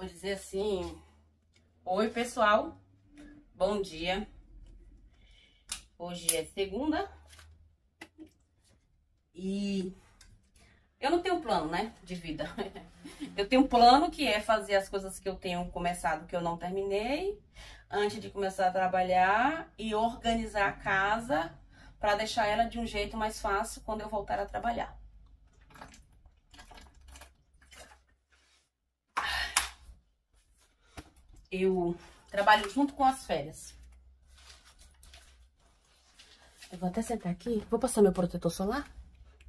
vou dizer assim: oi, pessoal, bom dia. Hoje é segunda e eu não tenho plano, né, de vida. Eu tenho um plano que é fazer as coisas que eu tenho começado, que eu não terminei, antes de começar a trabalhar, e organizar a casa para deixar ela de um jeito mais fácil quando eu voltar a trabalhar. Eu trabalho junto com as férias. Eu vou até sentar aqui. Vou passar meu protetor solar.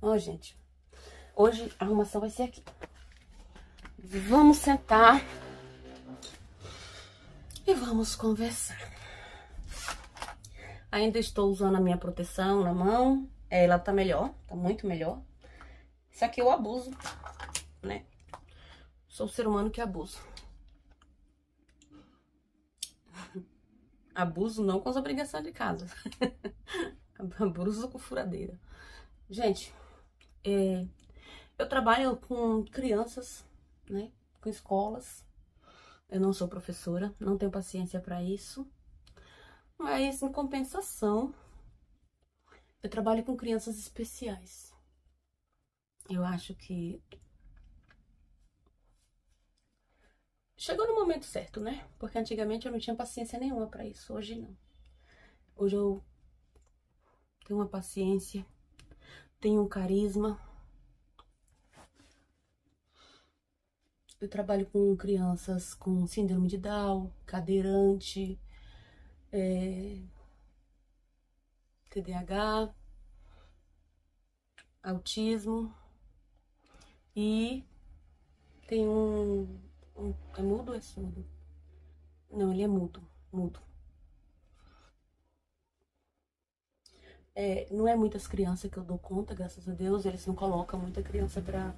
Ó, gente. Hoje a arrumação vai ser aqui. Vamos sentar. E vamos conversar. Ainda estou usando a minha proteção na mão. Ela tá melhor. Tá muito melhor. Isso aqui eu abuso, né? Sou um ser humano que abuso. Abuso não com as obrigações de casa. Abuso com furadeira. Gente, eu trabalho com crianças, né? Com escolas. Eu não sou professora, não tenho paciência para isso. Mas, em compensação, eu trabalho com crianças especiais. Eu acho que chegou no momento certo, né? Porque antigamente eu não tinha paciência nenhuma para isso. Hoje não. Hoje eu tenho uma paciência, tenho um carisma. Eu trabalho com crianças com síndrome de Down, cadeirante, TDAH, autismo. E tem é mudo ou é surdo? Não, ele é mudo. Não é muitas crianças que eu dou conta, graças a Deus. Eles não colocam muita criança pra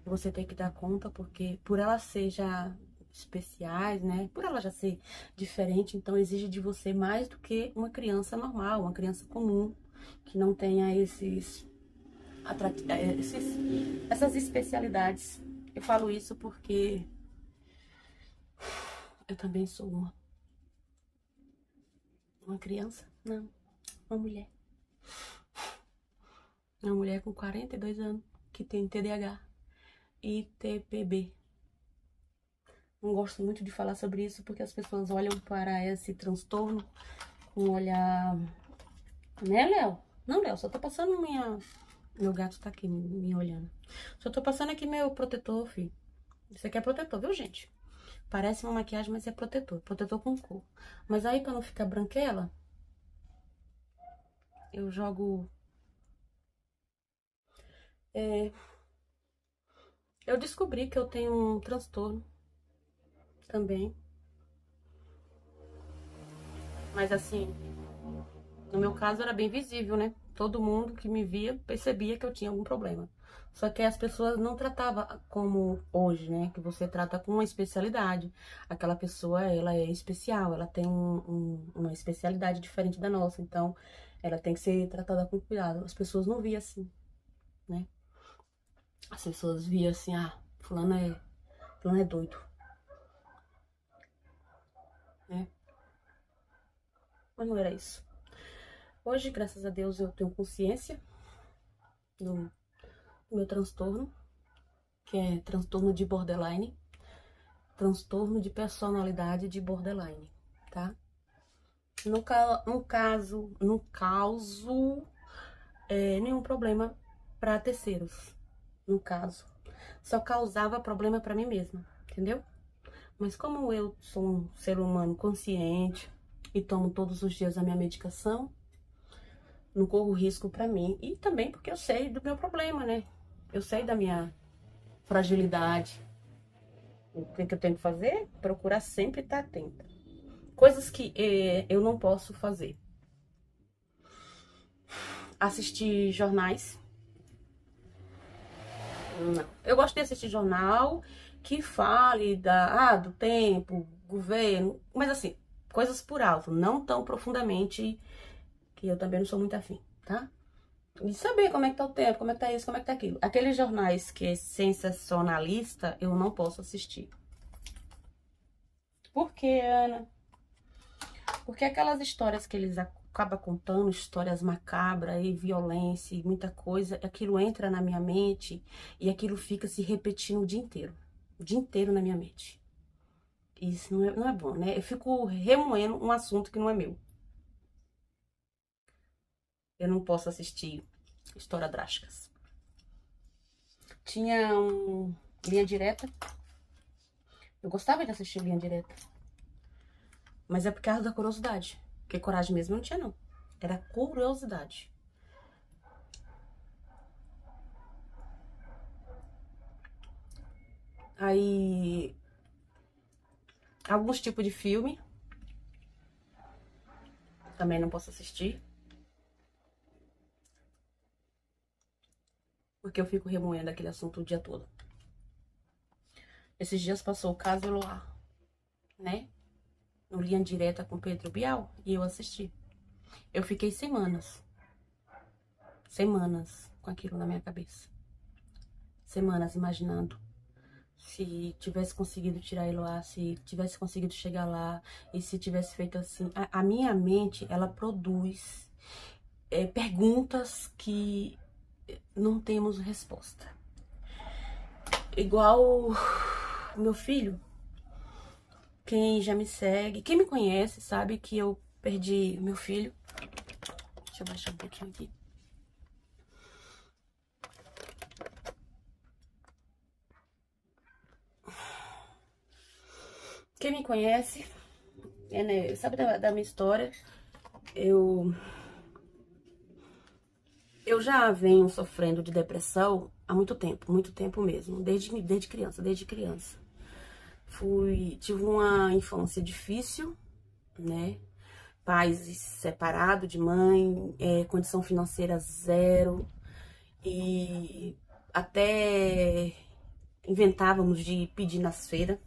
você ter que dar conta, porque por elas ser já especiais, né? Por ela já ser diferente, então exige de você mais do que uma criança normal, uma criança comum, que não tenha essas especialidades. Eu falo isso porque eu também sou uma criança, não, uma mulher. Uma mulher com 42 anos que tem TDAH e TPB. Não gosto muito de falar sobre isso porque as pessoas olham para esse transtorno com um olhar... Né, Léo? Não, Léo, só tô passando Meu gato tá aqui me olhando. Só tô passando aqui meu protetor, filho. Isso aqui é protetor, viu, gente? Parece uma maquiagem, mas é protetor. Protetor com cor. Mas aí, pra não ficar branquela, eu jogo... Eu descobri que eu tenho um transtorno também. Mas assim, no meu caso era bem visível, né? Todo mundo que me via percebia que eu tinha algum problema. Só que as pessoas não tratavam como hoje, né? Que você trata com uma especialidade. Aquela pessoa, ela é especial, ela tem uma especialidade diferente da nossa. Então, ela tem que ser tratada com cuidado. As pessoas não viam assim, né? As pessoas viam assim, fulano é doido, né? Mas não era isso. Hoje, graças a Deus, eu tenho consciência do meu transtorno, que é transtorno de borderline, transtorno de personalidade de borderline, tá? Não causo nenhum problema para terceiros, no caso. Só causava problema para mim mesma, entendeu? Mas como eu sou um ser humano consciente e tomo todos os dias a minha medicação, não corro risco para mim. E também porque eu sei do meu problema, né? Eu sei da minha fragilidade. O que eu tenho que fazer? Procurar sempre estar atenta. Coisas que eu não posso fazer. Assistir jornais. Não. Eu gosto de assistir jornal que fale do tempo, governo, mas assim, coisas por alto, não tão profundamente, que eu também não sou muito afim, tá? E saber como é que tá o tempo, como é que tá isso, como é que tá aquilo. Aqueles jornais que é sensacionalista, eu não posso assistir. Por que, Ana? Porque aquelas histórias que eles acabam contando, histórias macabras e violência e muita coisa, aquilo entra na minha mente e aquilo fica se repetindo o dia inteiro na minha mente. Isso não é bom, né? Eu fico remoendo um assunto que não é meu. Eu não posso assistir histórias drásticas. Tinha Linha Direta. Eu gostava de assistir Linha Direta. Mas é por causa da curiosidade. Porque coragem mesmo não tinha, não. Era curiosidade. Aí, alguns tipos de filme também não posso assistir. Porque eu fico remoendo aquele assunto o dia todo. Esses dias passou o caso Eloá, né? No Linha Direta com Pedro Bial. E eu assisti. Eu fiquei semanas com aquilo na minha cabeça. Semanas imaginando se tivesse conseguido tirar Eloá, se tivesse conseguido chegar lá, e se tivesse feito assim. A minha mente, ela produz perguntas que não temos resposta. Igual o meu filho, quem já me segue, quem me conhece, sabe que eu perdi meu filho. Deixa eu baixar um pouquinho aqui. Quem me conhece, né, sabe da minha história, eu já venho sofrendo de depressão há muito tempo mesmo, desde criança. Tive uma infância difícil, né? Pais separados de mãe, condição financeira zero, e até inventávamos de pedir nas feiras,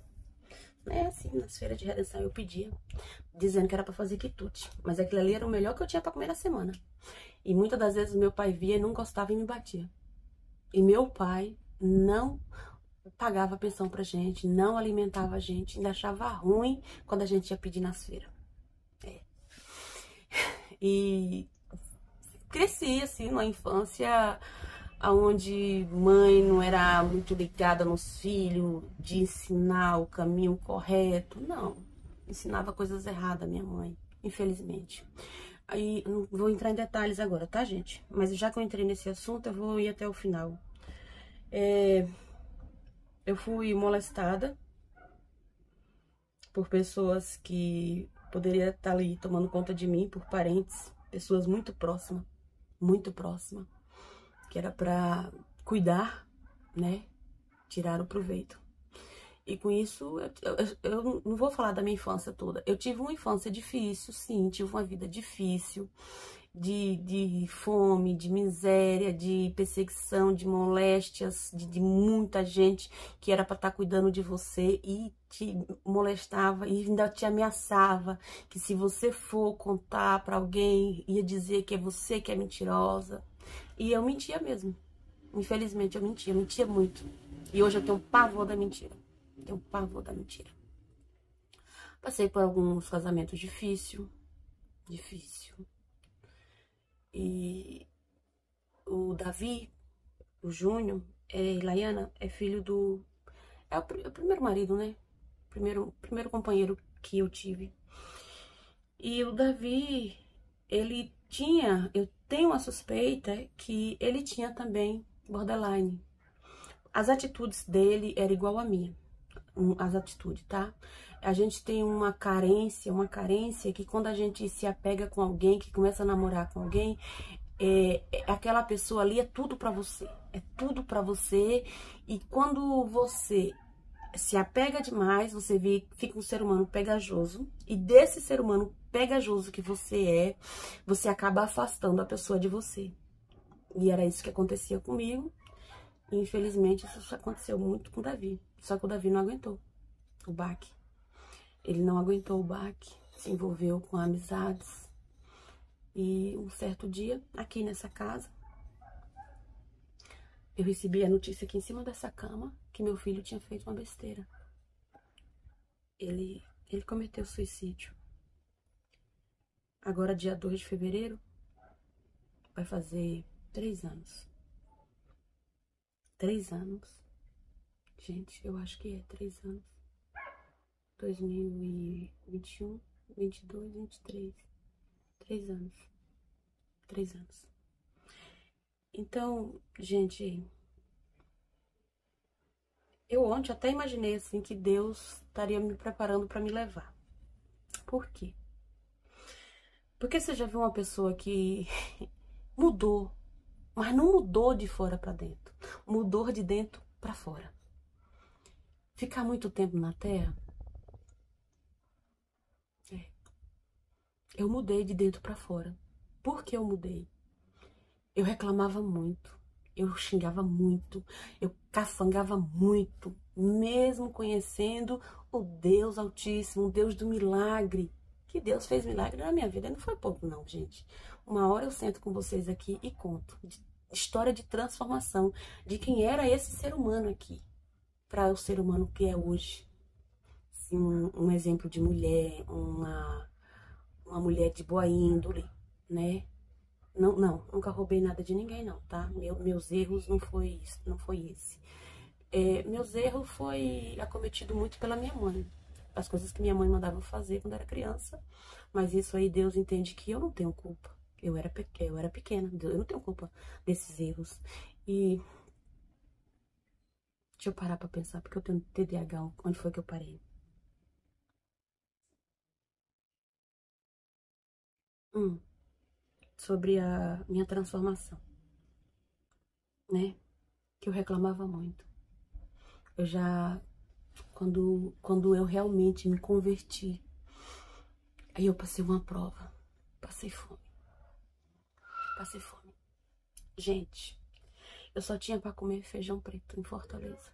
né? Assim, nas feiras de redenção eu pedia, dizendo que era pra fazer quitute, mas aquilo ali era o melhor que eu tinha pra comer na semana. E muitas das vezes meu pai via e não gostava e me batia. E meu pai não pagava pensão pra gente, não alimentava a gente, ainda achava ruim quando a gente ia pedir nas feiras. E cresci, assim, numa infância onde mãe não era muito ligada nos filhos, de ensinar o caminho correto. Não, ensinava coisas erradas, minha mãe, infelizmente. Aí, não vou entrar em detalhes agora, tá, gente? Mas já que eu entrei nesse assunto, eu vou ir até o final. Eu fui molestada por pessoas que poderiam estar ali tomando conta de mim, por parentes, pessoas muito próximas, que era pra cuidar, né? Tirar o proveito. E com isso, eu não vou falar da minha infância toda. Eu tive uma infância difícil, sim, tive uma vida difícil, de fome, de miséria, de perseguição, de moléstias, de muita gente que era para estar cuidando de você e te molestava e ainda te ameaçava, que se você for contar para alguém, ia dizer que é você que é mentirosa. E eu mentia mesmo. Infelizmente eu mentia muito. E hoje eu tenho pavor da mentira. Tenho pavor da mentira. Passei por alguns casamentos difícil. E o Davi, o Júnior, Laiana, é filho do... É o primeiro marido, né? Primeiro companheiro que eu tive. E o Davi, ele tinha... Eu tenho uma suspeita que ele tinha também borderline. As atitudes dele eram igual a minha. As atitudes, tá? A gente tem uma carência que quando a gente se apega com alguém, que começa a namorar com alguém, aquela pessoa ali é tudo pra você. É tudo pra você. E quando você se apega demais, você fica um ser humano pegajoso. E desse ser humano pegajoso que você acaba afastando a pessoa de você. E era isso que acontecia comigo. E infelizmente isso aconteceu muito com o Davi. Só que o Davi não aguentou o baque. Ele não aguentou o baque, se envolveu com amizades. E um certo dia, aqui nessa casa, eu recebi a notícia aqui em cima dessa cama que meu filho tinha feito uma besteira. Ele Ele cometeu suicídio. Agora, dia 2 de fevereiro, vai fazer 3 anos. 3 anos. Gente, eu acho que é 3 anos. 2021, 22, 23. 3 anos. 3 anos. Então, gente, eu ontem até imaginei assim que Deus estaria me preparando para me levar. Por quê? Porque você já viu uma pessoa que mudou, mas não mudou de fora para dentro, mudou de dentro para fora. Ficar muito tempo na Terra, eu mudei de dentro para fora. Por que eu mudei? Eu reclamava muito, eu xingava muito, eu cafangava muito, mesmo conhecendo o Deus Altíssimo, o Deus do milagre. Que Deus fez milagre na minha vida, não foi pouco não, gente. Uma hora eu sento com vocês aqui e conto história de transformação, de quem era esse ser humano aqui, para o ser humano que é hoje. Assim, um exemplo de mulher, uma mulher de boa índole, né? Não, nunca roubei nada de ninguém, não, tá? Meus erros não foi esse. Meus erros foi acometido muito pela minha mãe. As coisas que minha mãe mandava fazer quando era criança. Mas isso aí Deus entende que eu não tenho culpa. Eu era pequena, eu não tenho culpa desses erros. E deixa eu parar pra pensar, porque eu tenho TDAH. Onde foi que eu parei? Sobre a minha transformação, né? Que eu reclamava muito. Eu já, quando eu realmente me converti, aí eu passei uma prova, passei fome. Gente, eu só tinha para comer feijão preto em Fortaleza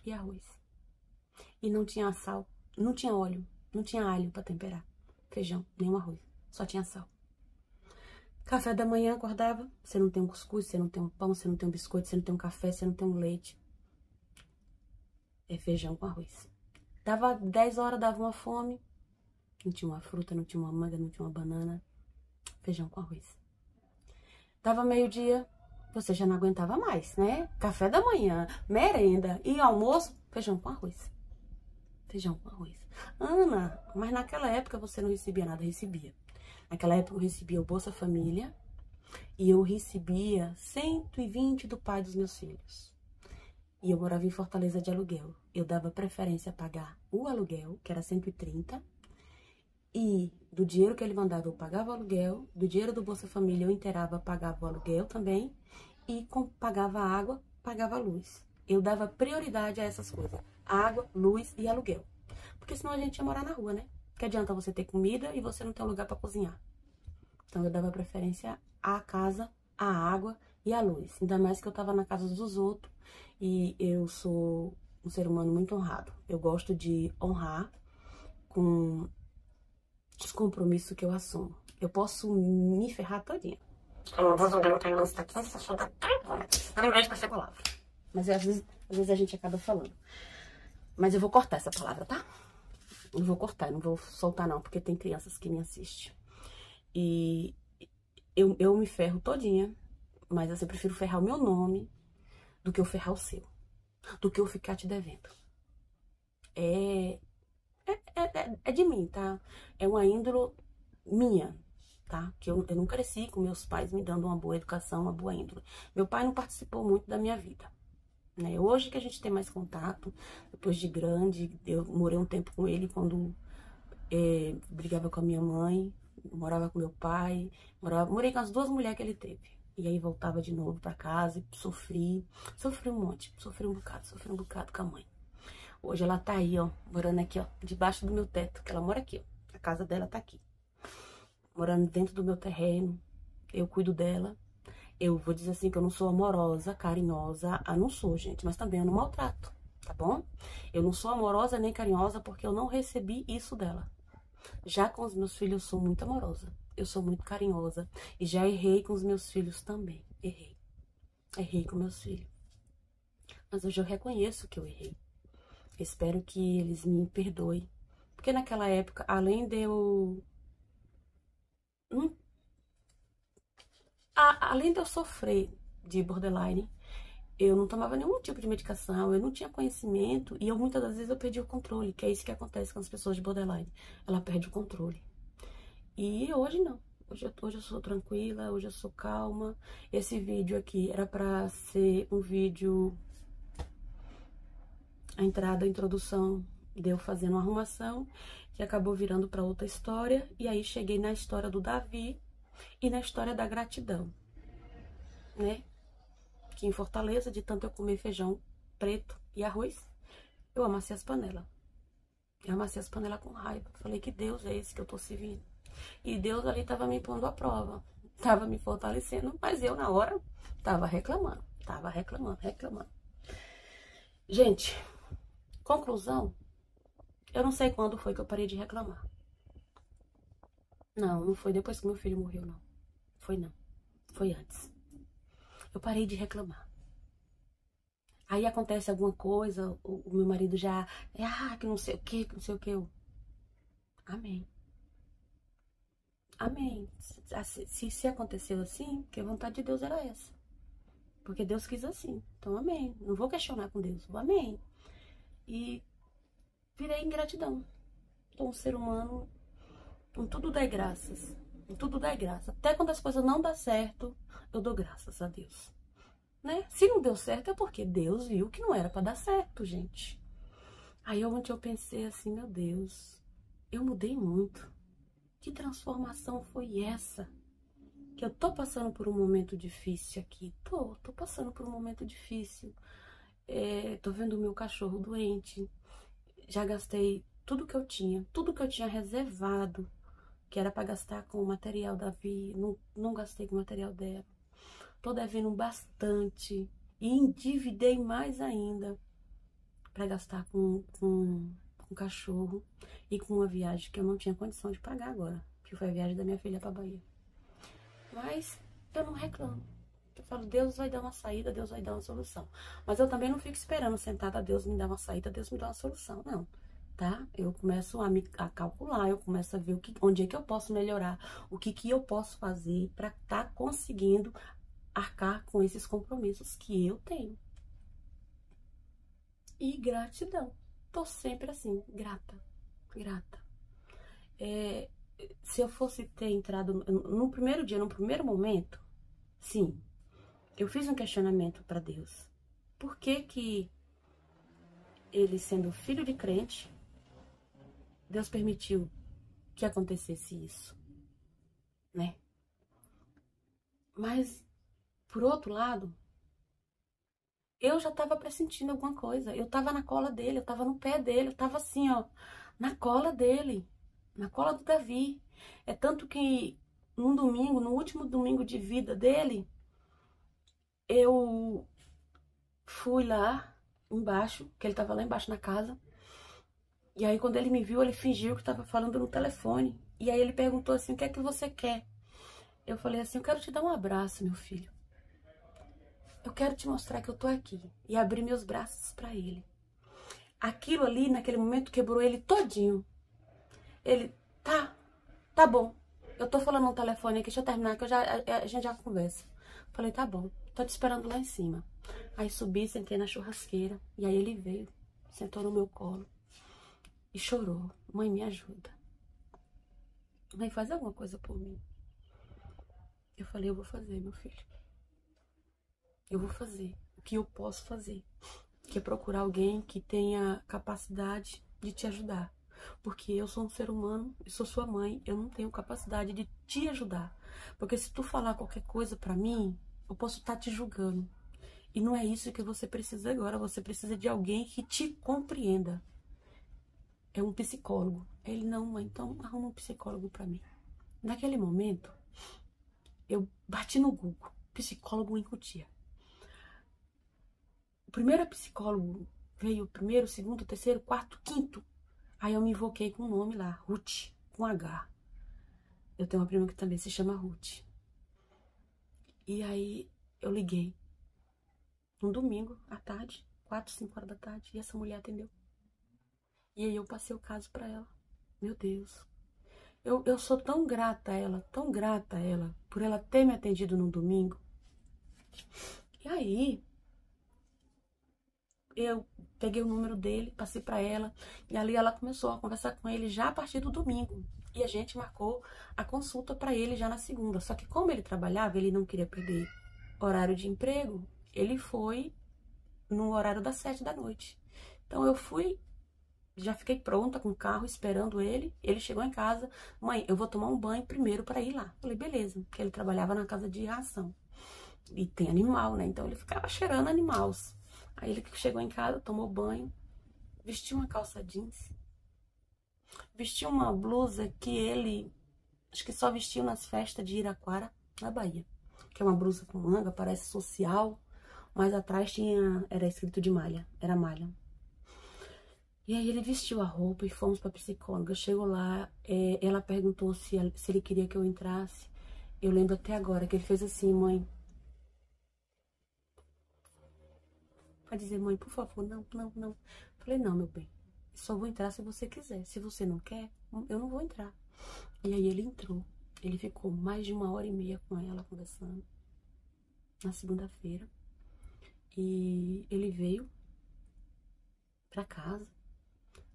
e arroz. E não tinha sal, não tinha óleo, não tinha alho para temperar feijão, nem o arroz, só tinha sal. Café da manhã, acordava, você não tem um cuscuz, você não tem um pão, você não tem um biscoito, você não tem um café, você não tem um leite. É feijão com arroz. Dava 10 horas, dava uma fome. Não tinha uma fruta, não tinha uma manga, não tinha uma banana. Feijão com arroz. Dava meio-dia, você já não aguentava mais, né? Café da manhã, merenda e almoço, feijão com arroz. Feijão com arroz. Ana, mas naquela época você não recebia nada, recebia. Naquela época eu recebia o Bolsa Família e eu recebia 120 do pai dos meus filhos. E eu morava em Fortaleza de aluguel. Eu dava preferência a pagar o aluguel, que era 130. E do dinheiro que ele mandava eu pagava o aluguel. Do dinheiro do Bolsa Família eu inteirava, pagava o aluguel também. E pagava a água, pagava a luz. Eu dava prioridade a essas coisas. Água, luz e aluguel. Porque senão a gente ia morar na rua, né? Que adianta você ter comida e você não ter um lugar para cozinhar. Então eu dava preferência à casa, à água e à luz. Ainda mais que eu tava na casa dos outros. E eu sou um ser humano muito honrado. Eu gosto de honrar com os compromissos que eu assumo. Eu posso me ferrar todinha. Eu vou jogar o treinamento está aqui, só chega agora. Não lembrei de passar a palavra. Mas às vezes a gente acaba falando. Mas eu vou cortar essa palavra, tá? Eu vou cortar, não vou soltar não, porque tem crianças que me assistem. E eu me ferro todinha, mas eu sempre prefiro ferrar o meu nome do que eu ferrar o seu. Do que eu ficar te devendo. É de mim, tá? É uma índole minha, tá? Que eu não cresci com meus pais me dando uma boa educação, uma boa índole. Meu pai não participou muito da minha vida, né? Hoje que a gente tem mais contato, depois de grande, eu morei um tempo com ele quando brigava com a minha mãe, morava com meu pai, morei com as 2 mulheres que ele teve. E aí voltava de novo pra casa e sofri um monte, sofri um bocado com a mãe. Hoje ela tá aí, ó, morando aqui, ó, debaixo do meu teto, que ela mora aqui, ó. A casa dela tá aqui. Morando dentro do meu terreno, eu cuido dela. Eu vou dizer assim que eu não sou amorosa, carinhosa, não sou, gente, mas também eu não maltrato, tá bom? Eu não sou amorosa nem carinhosa porque eu não recebi isso dela. Já com os meus filhos eu sou muito amorosa, eu sou muito carinhosa e já errei com os meus filhos também, errei com meus filhos. Mas hoje eu reconheço que eu errei. Espero que eles me perdoem, Porque naquela época, além de eu... além de eu sofrer de borderline, eu não tomava nenhum tipo de medicação, eu não tinha conhecimento e eu muitas das vezes eu perdi o controle, que é isso que acontece com as pessoas de borderline. Ela perde o controle. E hoje não. Hoje eu sou tranquila, hoje eu sou calma. Esse vídeo aqui era pra ser um vídeo... A entrada, a introdução, deu fazendo uma arrumação, que acabou virando pra outra história. E aí cheguei na história do Davi e na história da gratidão, né? Que em Fortaleza, de tanto eu comer feijão preto e arroz, eu amassei as panelas. Eu amassei as panelas com raiva. Falei, que Deus é esse que eu tô servindo? E Deus ali tava me pondo à prova. Tava me fortalecendo, mas eu na hora tava reclamando. Tava reclamando, reclamando. Gente, conclusão, eu não sei quando foi que eu parei de reclamar. Não, não foi depois que meu filho morreu, não. Foi não. Foi antes. Eu parei de reclamar. Aí acontece alguma coisa, o meu marido já... que não sei o que, que não sei o que. Amém. Amém. Se aconteceu assim, porque a vontade de Deus era essa. Porque Deus quis assim. Então, amém. Não vou questionar com Deus. Amém. E virei ingratidão. Então, um ser humano, em tudo dá graças. Em tudo dá graça. Até quando as coisas não dão certo, eu dou graças a Deus. Né? Se não deu certo é porque Deus viu que não era pra dar certo, gente. Aí ontem eu pensei assim, meu Deus, eu mudei muito. Que transformação foi essa? Que eu tô passando por um momento difícil aqui. Tô passando por um momento difícil. Tô vendo o meu cachorro doente. Já gastei tudo que eu tinha reservado, que era para gastar com o material da Vi. Não gastei com o material dela. Tô devendo bastante. E endividei mais ainda para gastar com cachorro e com uma viagem que eu não tinha condição de pagar agora, que foi a viagem da minha filha para Bahia. Mas eu não reclamo. Eu falo, Deus vai dar uma saída, Deus vai dar uma solução. Mas eu também não fico esperando sentada, Deus me dá uma saída, Deus me dá uma solução. Não, tá? Eu começo a calcular, eu começo a ver onde é que eu posso melhorar, o que eu posso fazer para estar conseguindo arcar com esses compromissos que eu tenho. E gratidão. Tô sempre assim, grata, grata. Se eu fosse ter entrado no primeiro dia, no primeiro momento, sim, eu fiz um questionamento para Deus. Por que ele, sendo filho de crente, Deus permitiu que acontecesse isso, né? Mas, por outro lado, eu já tava pressentindo alguma coisa. Eu tava na cola dele, eu tava no pé dele, eu tava assim, ó, na cola dele, na cola do Davi. É tanto que num domingo, no último domingo de vida dele, eu fui lá embaixo, que ele tava lá embaixo na casa. E aí quando ele me viu, ele fingiu que tava falando no telefone. E aí ele perguntou assim, o que é que você quer? Eu falei assim, eu quero te dar um abraço, meu filho. Eu quero te mostrar que eu tô aqui. E abri meus braços pra ele. Aquilo ali, naquele momento, quebrou ele todinho. Ele, tá bom. Eu tô falando no telefone aqui, deixa eu terminar que a gente já conversa. Falei, tá bom, tô te esperando lá em cima. Aí subi, sentei na churrasqueira. E aí ele veio, sentou no meu colo e chorou. Mãe, me ajuda. Mãe, faz alguma coisa por mim. Eu falei, eu vou fazer, meu filho. Eu vou fazer o que eu posso fazer. Que é procurar alguém que tenha capacidade de te ajudar. Porque eu sou um ser humano, eu sou sua mãe, eu não tenho capacidade de te ajudar. Porque se tu falar qualquer coisa pra mim, eu posso estar te julgando. E não é isso que você precisa agora, você precisa de alguém que te compreenda. É um psicólogo. Ele, não, mãe, então arruma um psicólogo pra mim. Naquele momento, eu bati no Google, psicólogo em Cotia. O primeiro psicólogo veio, o primeiro, o segundo, o terceiro, o quarto, o quinto. Aí eu me invoquei com o nome lá, Ruth, com H. Eu tenho uma prima que também se chama Ruth. E aí eu liguei. Um domingo, à tarde, 4, 5 horas da tarde, e essa mulher atendeu. E aí eu passei o caso pra ela. Meu Deus. Eu sou tão grata a ela, por ela ter me atendido no domingo. E aí, eu peguei o número dele, passei pra ela, e ali ela começou a conversar com ele já a partir do domingo. E a gente marcou a consulta pra ele já na segunda. Só que como ele trabalhava, ele não queria perder horário de emprego, ele foi no horário das 7 da noite. Então eu fui, já fiquei pronta com o carro esperando ele. Ele chegou em casa, mãe, eu vou tomar um banho primeiro para ir lá. Falei, beleza, porque ele trabalhava na casa de ração. E tem animal, né? Então ele ficava cheirando animais. Aí ele chegou em casa, tomou banho, vestiu uma calça jeans, vestiu uma blusa que ele, acho que só vestiu nas festas de Iraquara, na Bahia. Que é uma blusa com manga, parece social, mas atrás era escrito de malha, era malha. E aí ele vestiu a roupa e fomos pra psicóloga. Chegou lá, ela perguntou se ele queria que eu entrasse. Eu lembro até agora que ele fez assim, mãe. Vai dizer, mãe, por favor, não, não, não. Falei, não, meu bem, só vou entrar se você quiser. Se você não quer, eu não vou entrar. E aí ele entrou. Ele ficou mais de 1h30 com ela conversando. Na segunda-feira. E ele veio pra casa.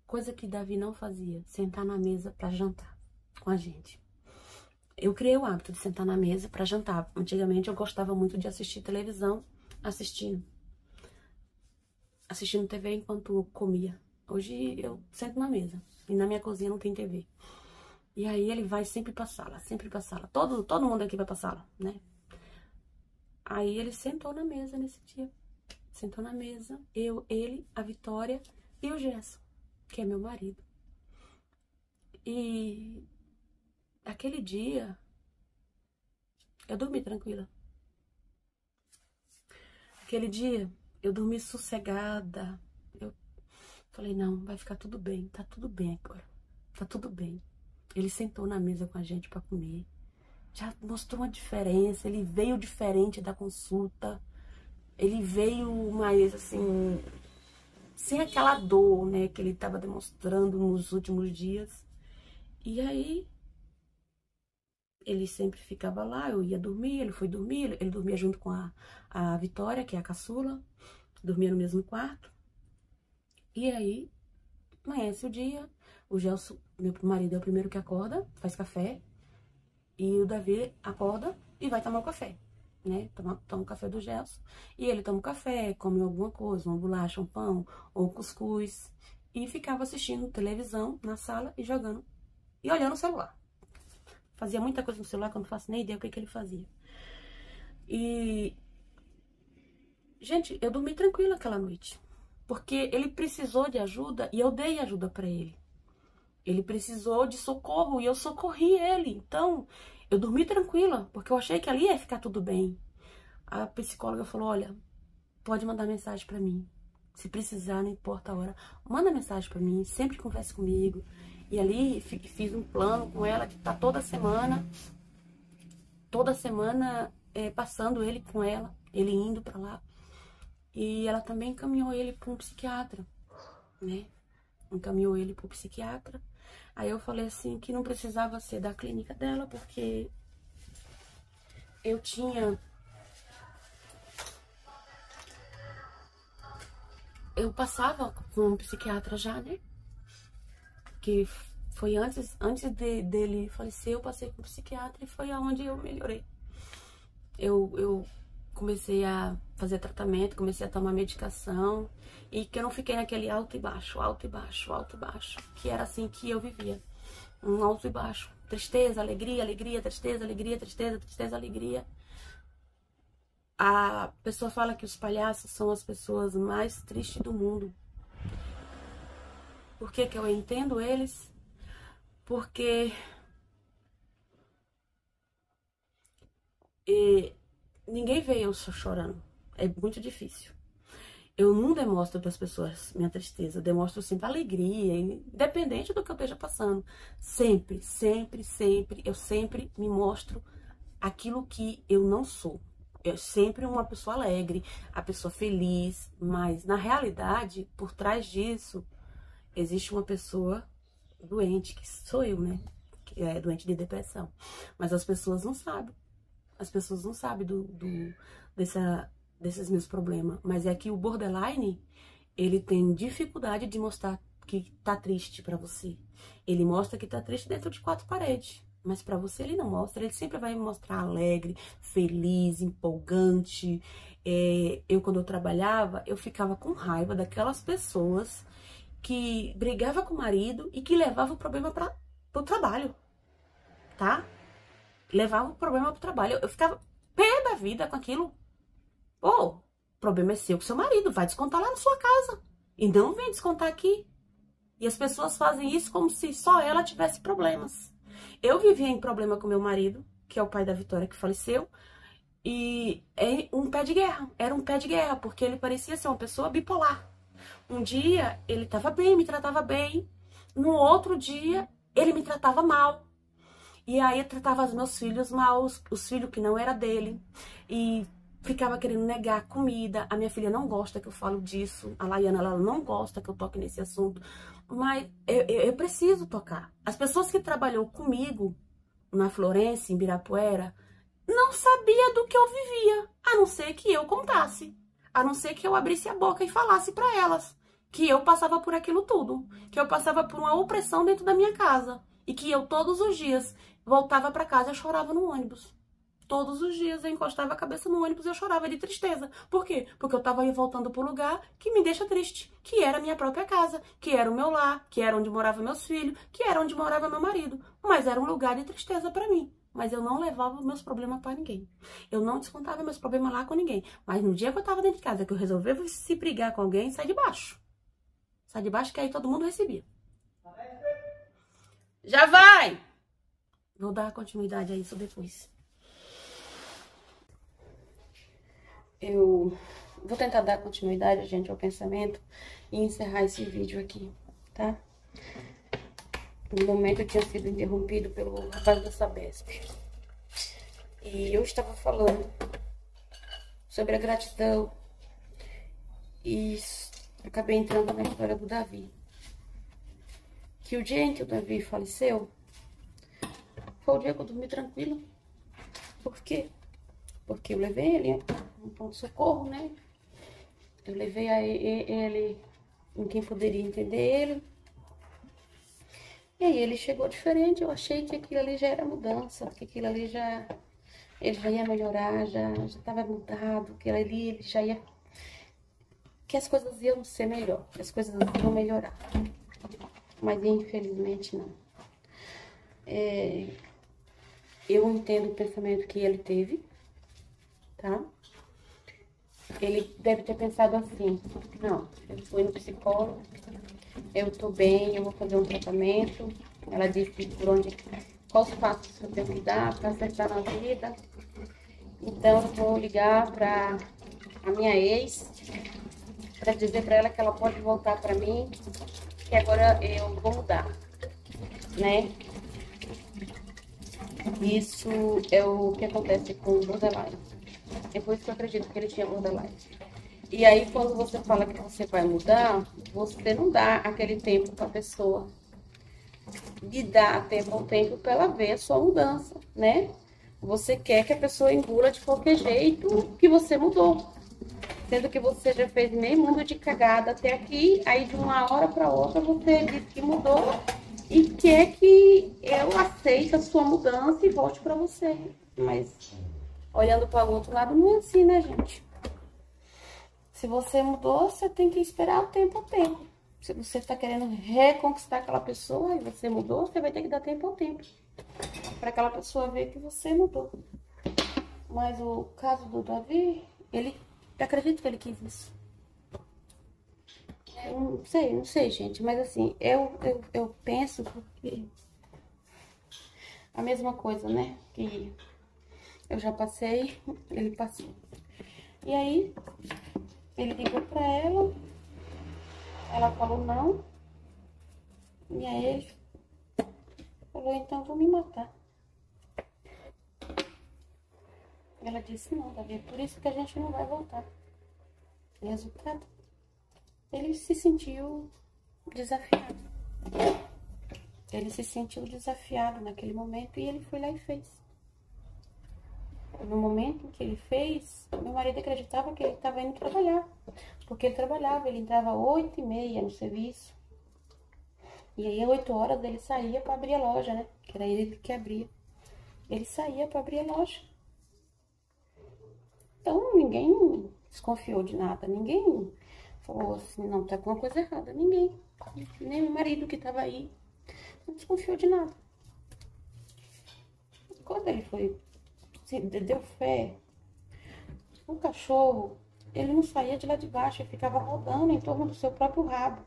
Coisa que Davi não fazia, sentar na mesa pra jantar com a gente. Eu criei o hábito de sentar na mesa pra jantar. Antigamente eu gostava muito de assistir televisão, assistindo TV enquanto comia. Hoje eu sento na mesa e na minha cozinha não tem TV. E aí ele vai sempre pra sala, sempre pra sala. Todo mundo aqui vai pra sala, né? Aí ele sentou na mesa nesse dia. Sentou na mesa, eu, ele, a Vitória e o Gerson, que é meu marido. E aquele dia eu dormi tranquila. Aquele dia eu dormi sossegada. Eu falei, não, vai ficar tudo bem, tá tudo bem agora. Tá tudo bem. Ele sentou na mesa com a gente pra comer. Já mostrou uma diferença, ele veio diferente da consulta. Ele veio mais assim, sem aquela dor, né, que ele estava demonstrando nos últimos dias. E aí, ele sempre ficava lá, eu ia dormir, ele foi dormir, ele dormia junto com a Vitória, que é a caçula, dormia no mesmo quarto. E aí, amanhece o dia, o Gelson, meu marido, é o primeiro que acorda, faz café, e o Davi acorda e vai tomar o café, né? Toma o café do Gelson, e ele toma o café, come alguma coisa, uma bolacha, um pão, ou cuscuz, e ficava assistindo televisão na sala e jogando, e olhando o celular. Fazia muita coisa no celular que eu não faço nem ideia o que ele fazia. E, gente, eu dormi tranquila aquela noite, porque ele precisou de ajuda e eu dei ajuda pra ele. Ele precisou de socorro e eu socorri ele. Então, eu dormi tranquila, porque eu achei que ali ia ficar tudo bem. A psicóloga falou, olha, pode mandar mensagem pra mim. Se precisar, não importa a hora. Manda mensagem pra mim, sempre converse comigo. E ali fiz um plano com ela de estar toda semana passando ele com ela, ele indo pra lá. E ela também encaminhou ele para um psiquiatra, né? Encaminhou ele para o psiquiatra. Aí eu falei assim que não precisava ser da clínica dela, porque eu passava com um psiquiatra já, né? Que foi antes dele falecer, eu passei com um psiquiatra e foi aonde eu melhorei. Eu comecei a fazer tratamento, comecei a tomar medicação e que eu não fiquei naquele alto e baixo, alto e baixo, alto e baixo, que era assim que eu vivia. Um alto e baixo, tristeza, alegria, alegria, tristeza, alegria, tristeza, tristeza, alegria. A pessoa fala que os palhaços são as pessoas mais tristes do mundo. Por que que eu entendo eles? Porque ninguém vê eu chorando. É muito difícil. Eu não demonstro para as pessoas minha tristeza. Eu demonstro sempre alegria, independente do que eu esteja passando. Sempre, sempre, sempre, eu sempre me mostro aquilo que eu não sou. Eu sempre uma pessoa alegre, a pessoa feliz, mas na realidade, por trás disso, existe uma pessoa doente, que sou eu, né? Que é doente de depressão. Mas as pessoas não sabem. As pessoas não sabem desses meus problemas. Mas é que o borderline, ele tem dificuldade de mostrar que tá triste pra você. Ele mostra que tá triste dentro de 4 paredes. Mas pra você ele não mostra. Ele sempre vai me mostrar alegre, feliz, empolgante. Quando eu trabalhava, eu ficava com raiva daquelas pessoas que brigava com o marido e que levava o problema pro trabalho, tá? Levava o problema pro trabalho. Eu ficava pé da vida com aquilo. Pô, o problema é seu com seu marido, vai descontar lá na sua casa. E não vem descontar aqui. E as pessoas fazem isso como se só ela tivesse problemas. Eu vivia em problema com meu marido, que é o pai da Vitória, que faleceu. E é um pé de guerra. Era um pé de guerra, porque ele parecia ser uma pessoa bipolar. Um dia ele estava bem, me tratava bem. No outro dia ele me tratava mal. E aí eu tratava os meus filhos mal, os filhos que não era dele. E ficava querendo negar comida. A minha filha não gosta que eu falo disso. A Laiana, ela não gosta que eu toque nesse assunto. Mas eu preciso tocar. As pessoas que trabalhou comigo na Florência, em Ibirapuera, não sabia do que eu vivia, a não ser que eu contasse. A não ser que eu abrisse a boca e falasse para elas que eu passava por aquilo tudo. Que eu passava por uma opressão dentro da minha casa. E que eu todos os dias voltava para casa e chorava no ônibus. Todos os dias eu encostava a cabeça no ônibus e eu chorava de tristeza. Por quê? Porque eu tava aí voltando pro lugar que me deixa triste. Que era a minha própria casa, que era o meu lar, que era onde moravam meus filhos, que era onde morava meu marido. Mas era um lugar de tristeza para mim. Mas eu não levava meus problemas para ninguém. Eu não descontava meus problemas lá com ninguém. Mas no dia que eu tava dentro de casa, que eu resolvi se brigar com alguém, sai de baixo. Sai de baixo que aí todo mundo recebia. Já vai! Vou dar continuidade a isso depois. Eu vou tentar dar continuidade, gente, ao pensamento e encerrar esse vídeo aqui, tá? No momento eu tinha sido interrompido pelo rapaz da Sabesp. E eu estava falando sobre a gratidão e acabei entrando na história do Davi. Que o dia em que o Davi faleceu foi o dia que eu dormi tranquila. Por quê? Porque eu levei ele no pronto-socorro, né? Eu levei ele em quem poderia entender ele. E aí ele chegou diferente, eu achei que aquilo ali já era mudança, que aquilo ali ele já ia melhorar, já estava mudado, que ali ele já ia... Que as coisas iam ser melhor, que as coisas iam melhorar. Mas infelizmente não. Eu entendo o pensamento que ele teve, tá? Ele deve ter pensado assim, não, eu fui no psicólogo, eu tô bem, eu vou fazer um tratamento. Ela disse quais passos eu tenho que dar para acertar na vida. Então eu vou ligar para a minha ex, para dizer para ela que ela pode voltar para mim, que agora eu vou mudar, né? Isso é o que acontece com o borderline. É por isso que eu acredito que ele tinha borderline. E aí, quando você fala que você vai mudar, você não dá aquele tempo para a pessoa. De dar tempo ao tempo para ela ver a sua mudança, né? Você quer que a pessoa engula de qualquer jeito que você mudou. Sendo que você já fez meio mundo de cagada até aqui, aí de uma hora para outra você diz que mudou e quer que eu aceite a sua mudança e volte para você. Mas olhando para o outro lado não é assim, né, gente? Se você mudou, você tem que esperar o tempo ao tempo. Se você está querendo reconquistar aquela pessoa e você mudou, você vai ter que dar tempo ao tempo. Para aquela pessoa ver que você mudou. Mas o caso do Davi, eu acredito que ele quis isso. Eu não sei, gente. Mas assim, eu penso porque... A mesma coisa, né? Que eu já passei, ele passou. E aí, ele ligou pra ela. Ela falou não. E aí ele falou, então vou me matar. Ela disse, não, Davi, é por isso que a gente não vai voltar. Resultado, ele se sentiu desafiado. Ele se sentiu desafiado naquele momento e ele foi lá e fez. No momento em que ele fez, meu marido acreditava que ele estava indo trabalhar. Porque ele trabalhava, ele entrava às 8h30 no serviço. E aí, às 8 horas, ele saía para abrir a loja, né? Que era ele que abria. Ele saía para abrir a loja. Então, ninguém desconfiou de nada. Ninguém falou assim, não, tá com uma coisa errada. Ninguém. Nem meu marido que estava aí. Não desconfiou de nada. Quando ele foi, deu fé, o cachorro, ele não saía de lá de baixo, ele ficava rodando em torno do seu próprio rabo.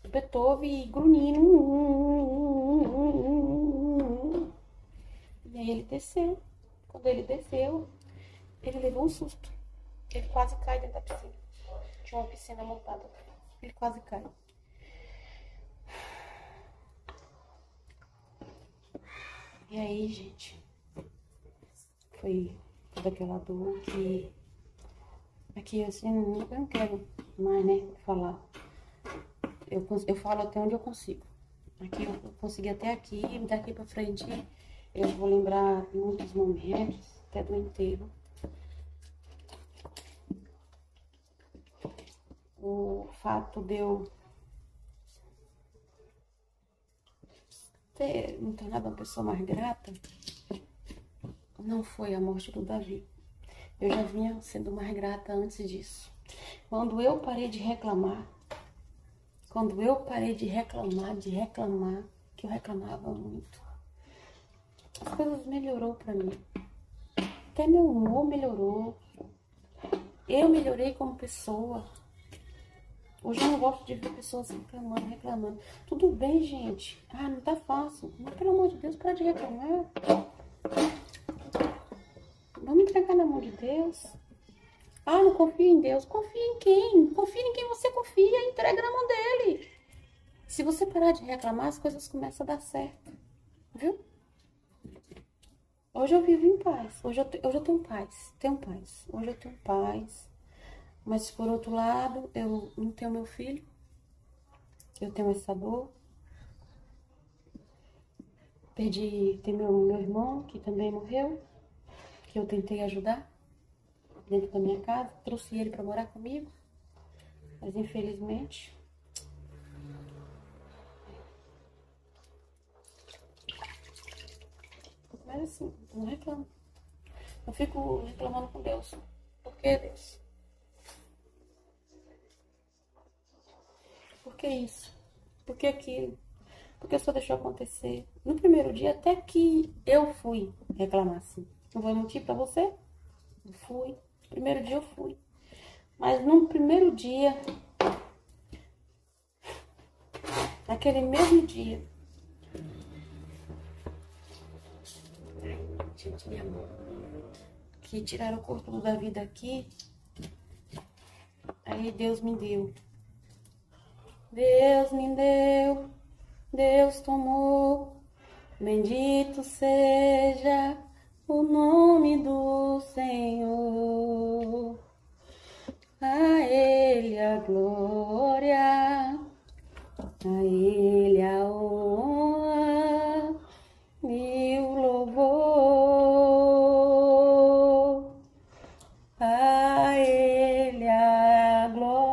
Beethoven e grunhindo. E aí ele desceu. Quando ele desceu, ele levou um susto. Ele quase cai dentro da piscina. Tinha uma piscina montada. Ele quase cai. E aí, gente, foi toda aquela dor que... Aqui, assim, eu não quero mais, né, falar. Eu falo até onde eu consigo. Aqui eu consegui até aqui, daqui pra frente eu vou lembrar muitos momentos, até do enterro. O fato de eu ter me tornado uma pessoa mais grata não foi a morte do Davi. Eu já vinha sendo mais grata antes disso. Quando eu parei de reclamar, que eu reclamava muito, as coisas melhorou pra mim. Até meu humor melhorou. Eu melhorei como pessoa. Hoje eu não gosto de ver pessoas reclamando. Tudo bem, gente. Ah, não tá fácil. Mas pelo amor de Deus, para de reclamar. Vamos entregar na mão de Deus. Ah, não confio em Deus. Confia em quem? Confia em quem você confia. Entrega na mão dele. Se você parar de reclamar, as coisas começam a dar certo. Viu? Hoje eu vivo em paz. Hoje eu tenho paz. Hoje eu tenho paz. Mas por outro lado, eu não tenho meu filho. Eu tenho essa dor. Tem meu irmão, que também morreu. Que eu tentei ajudar dentro da minha casa. Trouxe ele para morar comigo. Mas infelizmente... Mas assim, não reclamo. Eu fico reclamando com Deus. Por que, Deus? Por que isso? Por que aquilo? Por que só deixou acontecer? No primeiro dia, até que eu fui reclamar assim. Não vou mentir pra você? Eu fui. No primeiro dia eu fui. Mas no primeiro dia, naquele mesmo dia... Gente, minha mão. Que tiraram o corpo do Davi daqui. Aí Deus me deu. Deus me deu. Deus tomou. Bendito seja o nome do Senhor. A Ele a glória. A Ele a honra e o louvor. A Ele a glória.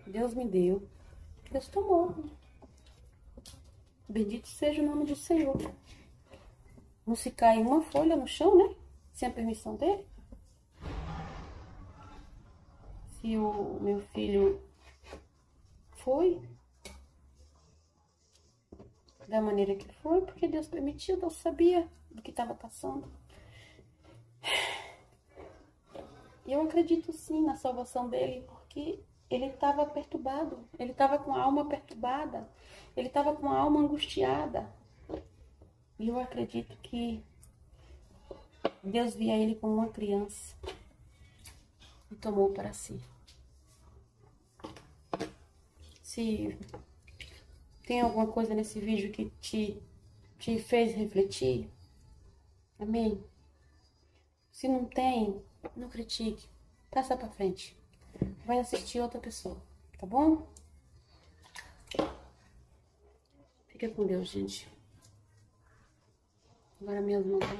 Deus me deu, Deus tomou. Bendito seja o nome do Senhor. Não se cai uma folha no chão, né? Sem a permissão dele. Se o meu filho foi da maneira que foi, porque Deus permitiu, Deus sabia do que estava passando. E eu acredito sim na salvação dele, porque ele estava perturbado, ele estava com a alma perturbada, ele estava com a alma angustiada. E eu acredito que Deus via ele como uma criança e tomou para si. Se tem alguma coisa nesse vídeo que te fez refletir, amém? Se não tem, não critique, passa para frente. Vai assistir outra pessoa. tá bom? Fica com Deus, gente. Agora minhas mãos estão